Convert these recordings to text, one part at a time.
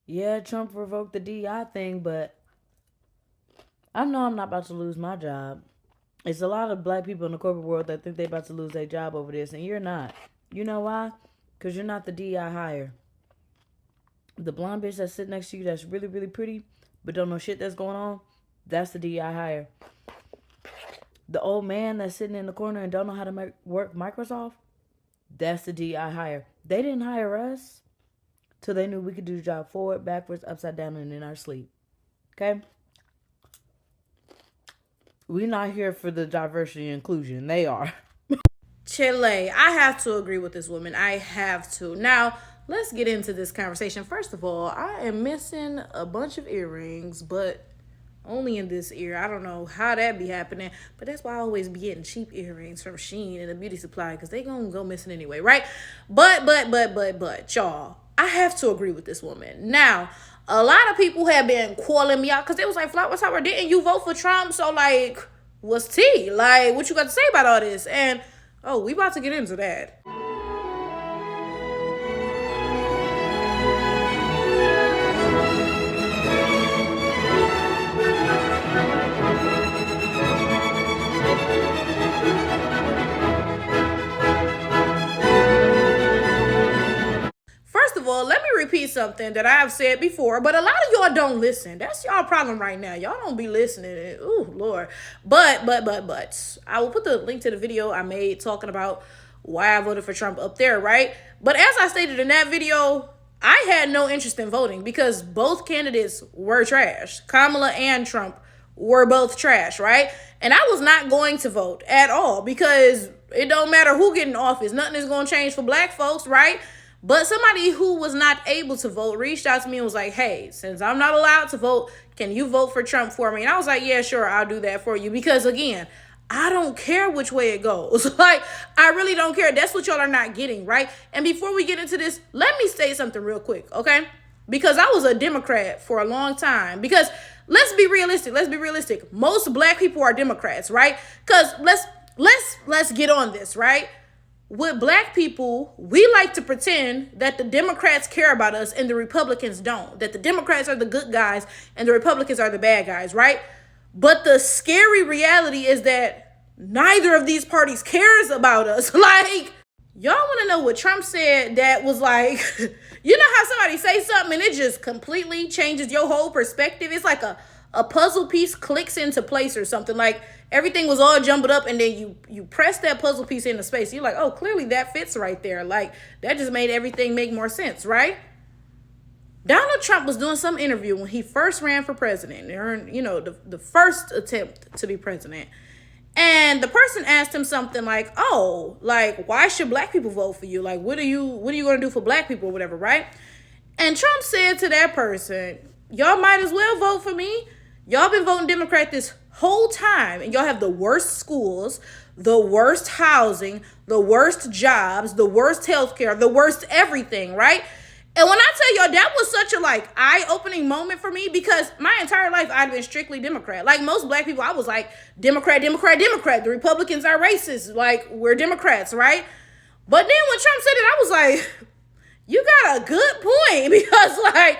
Yeah, Trump revoked the DEI thing, but I know I'm not about to lose my job. It's a lot of black people in the corporate world that think they're about to lose their job over this, and you're not. You know why? Because you're not the DEI hire. The blonde bitch that's sitting next to you that's really, really pretty, but don't know shit that's going on, that's the DEI hire. The old man that's sitting in the corner and don't know how to work Microsoft, that's the DEI hire. They didn't hire us till they knew we could do the job forward, backwards, upside down, and in our sleep. Okay? We're not here for the diversity and inclusion. They are. Chile, I have to agree with this woman. I have to. Now, let's get into this conversation. First of all, I am missing a bunch of earrings, but only in this ear. I don't know how that be happening, but that's why I always be getting cheap earrings from Shein and the beauty supply, because they gonna go missing anyway, right? But, y'all, I have to agree with this woman. Now, a lot of people have been calling me out because they was like, Flower Tower, didn't you vote for Trump? So, like, what's tea? Like, what you got to say about all this? And, oh, we about to get into that. First of all, let me repeat something that I've said before, but a lot of y'all don't listen. That's y'all problem right now. Y'all don't be listening. Ooh, Lord. But, I will put the link to the video I made talking about why I voted for Trump up there, right? But as I stated in that video, I had no interest in voting because both candidates were trash. Kamala and Trump were both trash, right? And I was not going to vote at all because it don't matter who get in office. Nothing is going to change for black folks, right? But somebody who was not able to vote reached out to me and was like, hey, since I'm not allowed to vote, can you vote for Trump for me? And I was like, yeah, sure, I'll do that for you. Because again, I don't care which way it goes. Like, I really don't care. That's what y'all are not getting, right? And before we get into this, let me say something real quick, okay? Because I was a Democrat for a long time. Because let's be realistic. Let's be realistic. Most black people are Democrats, right? Because let's get on this, right? With black people, we like to pretend that the Democrats care about us and the Republicans don't. That the Democrats are the good guys and the Republicans are the bad guys, right? But the scary reality is that neither of these parties cares about us. Like, y'all want to know what Trump said that was like, you know how somebody say something and it just completely changes your whole perspective? It's like a puzzle piece clicks into place or something. Like, everything was all jumbled up and then you press that puzzle piece into space. You're like, oh, clearly that fits right there. Like, that just made everything make more sense, right? Donald Trump was doing some interview when he first ran for president, the first attempt to be president. And the person asked him something like, oh, like, why should black people vote for you? Like, what are you going to do for black people or whatever, right? And Trump said to that person, y'all might as well vote for me. Y'all been voting Democrat this whole time, and y'all have the worst schools, the worst housing, the worst jobs, the worst healthcare, the worst everything, right? And when I tell y'all, that was such a like eye-opening moment for me because my entire life I'd been strictly Democrat. Like most black people, I was like Democrat. The Republicans are racist. Like, we're Democrats, right? But then when Trump said it, I was like, you got a good point because like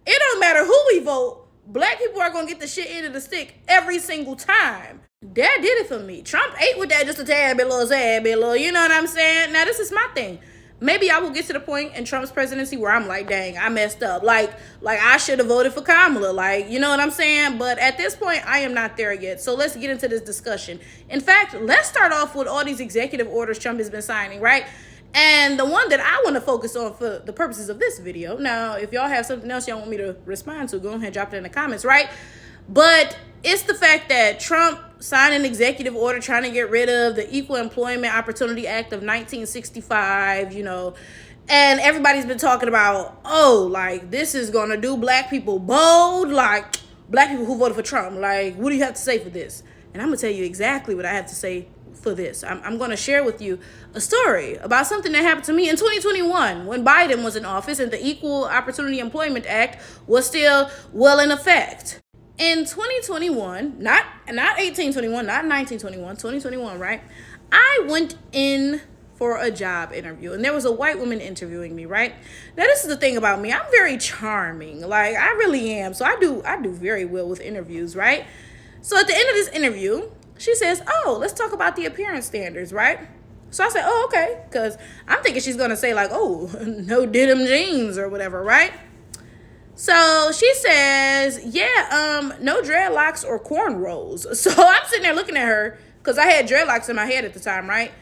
it don't matter who we vote. Black people are going to get the shit end of the stick every single time. That did it for me. Trump ate with that just a tad bit, little sad bit, little, you know what I'm saying? Now, this is my thing. Maybe I will get to the point in Trump's presidency where I'm like, dang, I messed up. Like I should have voted for Kamala. Like, you know what I'm saying? But at this point, I am not there yet. So let's get into this discussion. In fact, let's start off with all these executive orders Trump has been signing, right? And the one that I want to focus on for the purposes of this video. Now, if y'all have something else y'all want me to respond to, go ahead and drop it in the comments, right? But it's the fact that Trump signed an executive order trying to get rid of the Equal Employment Opportunity Act of 1965, and everybody's been talking about, oh, like, this is going to do black people bold, like, black people who voted for Trump. Like, what do you have to say for this? And I'm going to tell you exactly what I have to say for this. I'm going to share with you a story about something that happened to me in 2021 when Biden was in office and the Equal Opportunity Employment Act was still well in effect. In 2021, not 1821, not 1921, 2021, right? I went in for a job interview, and there was a white woman interviewing me, right? Now, this is the thing about me. I'm very charming. Like, I really am. So I do very well with interviews, right? So at the end of this interview, she says, oh, let's talk about the appearance standards, right? So I said, oh, okay. Because I'm thinking she's going to say, like, oh, no denim jeans or whatever, right? So she says, yeah, no dreadlocks or cornrows. So I'm sitting there looking at her because I had dreadlocks in my head at the time, right?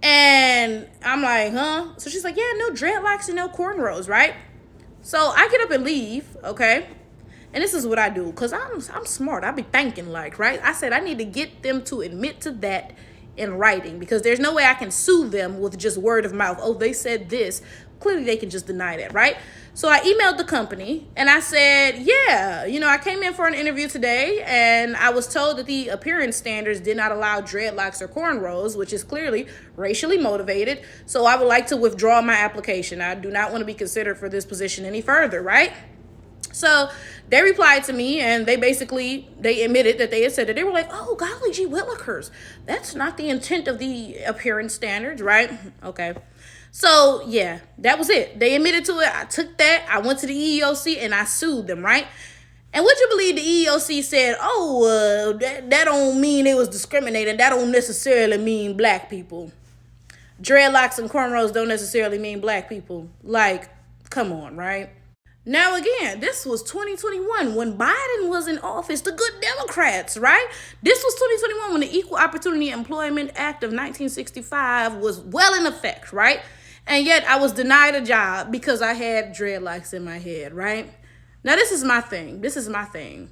And I'm like, huh? So she's like, yeah, no dreadlocks and no cornrows, right? So I get up and leave, okay? And this is what I do, because I'm smart. I be thinking, like, right? I said I need to get them to admit to that in writing, because there's no way I can sue them with just word of mouth. Oh, they said this. Clearly they can just deny that, right? So I emailed the company and I said, yeah, I came in for an interview today and I was told that the appearance standards did not allow dreadlocks or cornrows, which is clearly racially motivated. So I would like to withdraw my application. I do not want to be considered for this position any further, right? So they replied to me and they admitted that they had said that. They were like, oh, golly gee willikers, that's not the intent of the appearance standards, right? Okay. So, yeah, that was it. They admitted to it. I took that. I went to the EEOC and I sued them, right? And would you believe the EEOC said, oh, that don't mean it was discriminating. That don't necessarily mean black people. Dreadlocks and cornrows don't necessarily mean black people. Like, come on, right? Now, again, this was 2021 when Biden was in office, the good Democrats, right? This was 2021 when the Equal Opportunity Employment Act of 1965 was well in effect, right? And yet I was denied a job because I had dreadlocks in my head, right? Now, this is my thing.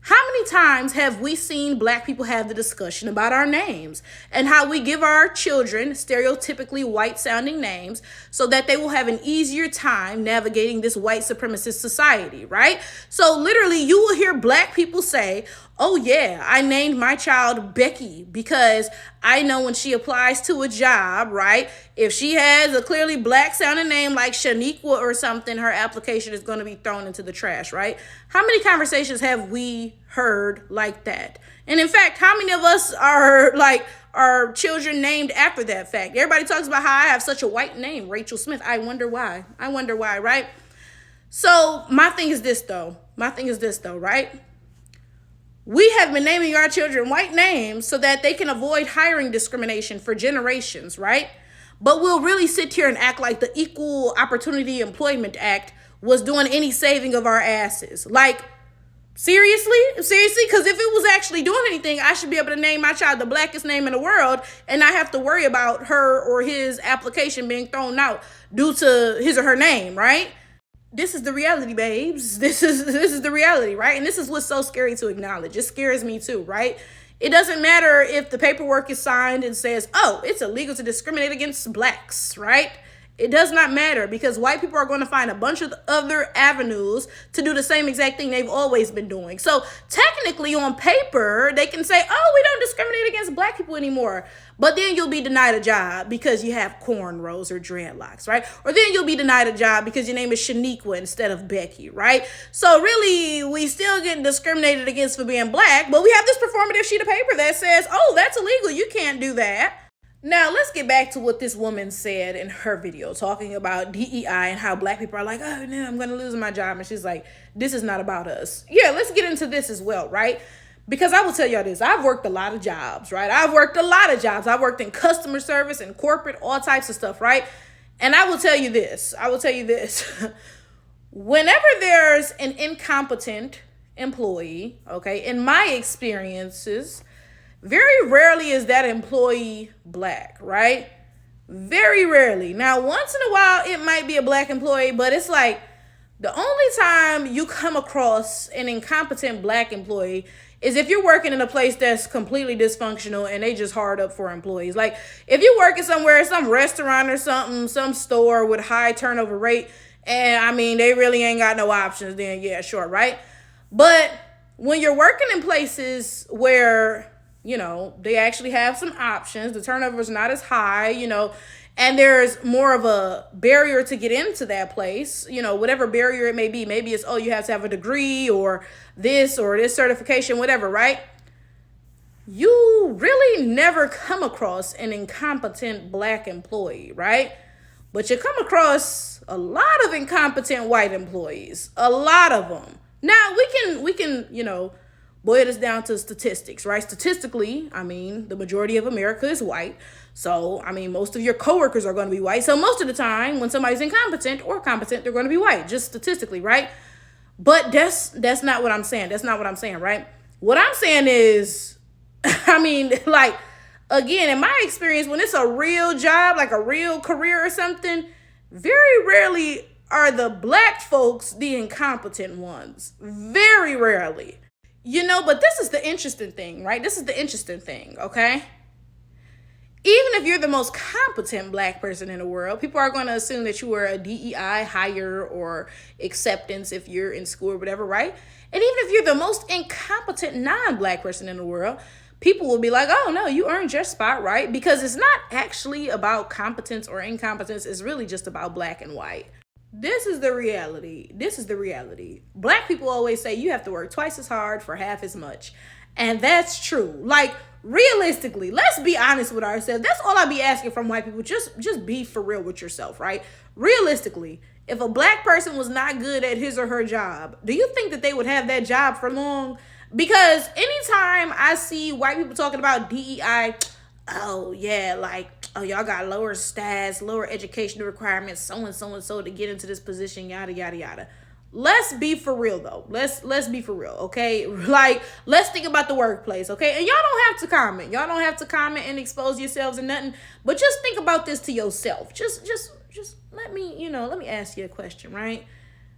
How many times have we seen black people have the discussion about our names and how we give our children stereotypically white-sounding names so that they will have an easier time navigating this white supremacist society, right? So literally, you will hear black people say, oh yeah, I named my child Becky because I know when she applies to a job, right, if she has a clearly black sounding name like Shaniqua or something, her application is going to be thrown into the trash, right? How many conversations have we heard like that? And in fact, how many of us are like our children named after that fact? Everybody talks about how I have such a white name, Rachel Smith. I wonder why, right? So my thing is this though, right? We have been naming our children white names so that they can avoid hiring discrimination for generations, right? But we'll really sit here and act like the Equal Opportunity Employment Act was doing any saving of our asses. Like, seriously? Because if it was actually doing anything, I should be able to name my child the blackest name in the world and not have to worry about her or his application being thrown out due to his or her name, right? This is the reality, babes. This is the reality, right? And this is what's so scary to acknowledge. It scares me too, right? It doesn't matter if the paperwork is signed and says, oh, it's illegal to discriminate against blacks, right? It does not matter because white people are going to find a bunch of other avenues to do the same exact thing they've always been doing. So technically on paper, they can say, oh, we don't discriminate against black people anymore. But then you'll be denied a job because you have cornrows or dreadlocks, right? Or then you'll be denied a job because your name is Shaniqua instead of Becky, right? So really, we still get discriminated against for being black, but we have this performative sheet of paper that says, oh, that's illegal. You can't do that. Now, let's get back to what this woman said in her video talking about DEI and how black people are like, oh, no, I'm going to lose my job. And she's like, this is not about us. Yeah, let's get into this as well, right? Because I will tell y'all this. I've worked a lot of jobs, right? I've worked in customer service and corporate, all types of stuff, right? And I will tell you this. Whenever there's an incompetent employee, okay, in my experiences, very rarely is that employee black, right? Very rarely. Now, once in a while, it might be a black employee, but it's like the only time you come across an incompetent black employee is if you're working in a place that's completely dysfunctional and they just hard up for employees. Like if you're working somewhere, some restaurant or something, some store with high turnover rate, and I mean, they really ain't got no options, then yeah, sure, right? But when you're working in places where they actually have some options. The turnover is not as high, and there's more of a barrier to get into that place, whatever barrier it may be. Maybe it's, oh, you have to have a degree or this certification, whatever, right? you really never come across an incompetent black employee, right? But you come across a lot of incompetent white employees, a lot of them. Now we can boil this down to statistics, right? Statistically, I mean, the majority of America is white. So, I mean, most of your coworkers are going to be white. So, most of the time, when somebody's incompetent or competent, they're going to be white, just statistically, right? But that's not what I'm saying. That's not what I'm saying, right? What I'm saying is, I mean, like, again, in my experience, when it's a real job, like a real career or something, very rarely are the black folks the incompetent ones. Very rarely. But this is the interesting thing, right? This is the interesting thing, okay? Even if you're the most competent black person in the world, people are going to assume that you were a DEI hire or acceptance if you're in school or whatever, right? And even if you're the most incompetent non-black person in the world, people will be like, oh, no, you earned your spot, right? Because it's not actually about competence or incompetence. It's really just about black and white. This is the reality. This is the reality. Black people always say you have to work twice as hard for half as much. And that's true. Like, realistically, let's be honest with ourselves. That's all I be asking from white people. Just be for real with yourself, right? Realistically, if a black person was not good at his or her job, do you think that they would have that job for long? Because anytime I see white people talking about DEI, oh yeah, like, oh, y'all got lower stats, lower educational requirements, so and so and so to get into this position, yada yada yada. Let's be for real though. Let's be for real, okay? Like, let's think about the workplace, okay? And y'all don't have to comment. Y'all don't have to comment and expose yourselves and nothing. But just think about this to yourself. Just let me ask you a question, right?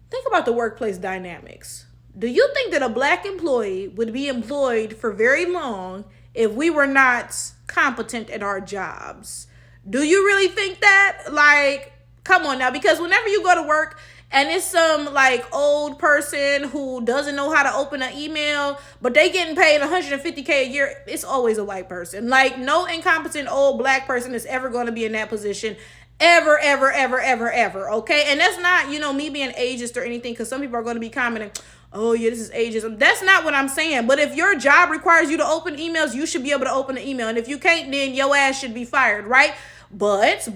Think about the workplace dynamics. Do you think that a black employee would be employed for very long if we were not competent at our jobs? Do you really think that? Like, come on now, because whenever you go to work and it's some like old person who doesn't know how to open an email, but they getting paid $150K a year, it's always a white person. Like, no incompetent old black person is ever going to be in that position. Ever, ever, ever, ever, ever. Okay. And that's not, me being ageist or anything, because some people are going to be commenting, oh yeah, this is ageism. That's not what I'm saying. But if your job requires you to open emails, you should be able to open an email. And if you can't, then your ass should be fired, right? But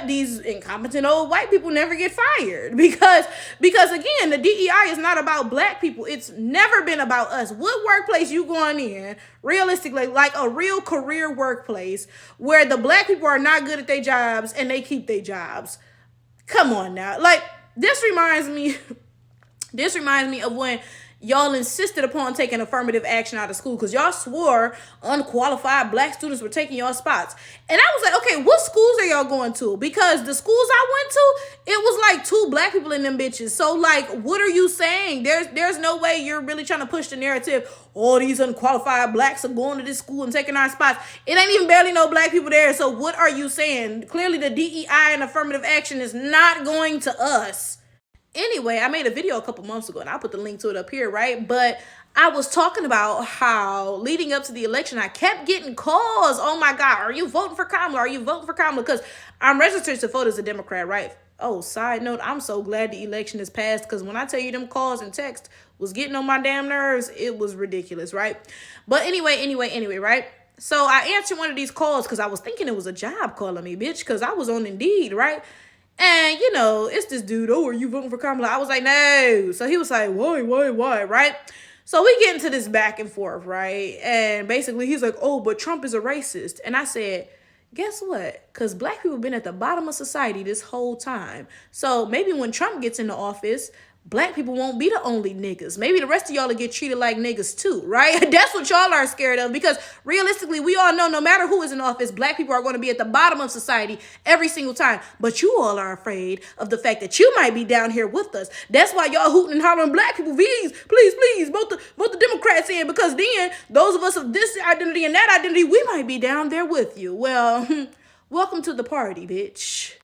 these incompetent old white people never get fired because again, the DEI is not about black people. It's never been about us. What workplace you going in, realistically, like a real career workplace where the black people are not good at their jobs and they keep their jobs? Come on now. Like, this reminds me of when y'all insisted upon taking affirmative action out of school because y'all swore unqualified black students were taking y'all spots. And I was like, okay, what schools are y'all going to? Because the schools I went to, it was like 2 black people in them bitches. So, like, what are you saying? There's no way you're really trying to push the narrative, all these unqualified blacks are going to this school and taking our spots. It ain't even barely no black people there. So what are you saying? Clearly the DEI and affirmative action is not going to us. Anyway, I made a video a couple months ago and I'll put the link to it up here, right? But I was talking about how leading up to the election, I kept getting calls. Oh my God, are you voting for Kamala? Are you voting for Kamala? Because I'm registered to vote as a Democrat, right? Oh, side note, I'm so glad the election is passed because when I tell you them calls and text was getting on my damn nerves, it was ridiculous, right? But anyway, right? So I answered one of these calls because I was thinking it was a job calling me, bitch, because I was on Indeed, right? And, it's this dude, oh, are you voting for Kamala? I was like, no. So he was like, why, right? So we get into this back and forth, right? And basically he's like, oh, but Trump is a racist. And I said, guess what? Because black people have been at the bottom of society this whole time. So maybe when Trump gets into office, black people won't be the only niggas. Maybe the rest of y'all will get treated like niggas too, right? That's what y'all are scared of because realistically, we all know no matter who is in office, black people are going to be at the bottom of society every single time. But you all are afraid of the fact that you might be down here with us. That's why y'all hooting and hollering black people, please, vote the Democrats in because then those of us of this identity and that identity, we might be down there with you. Well, welcome to the party, bitch.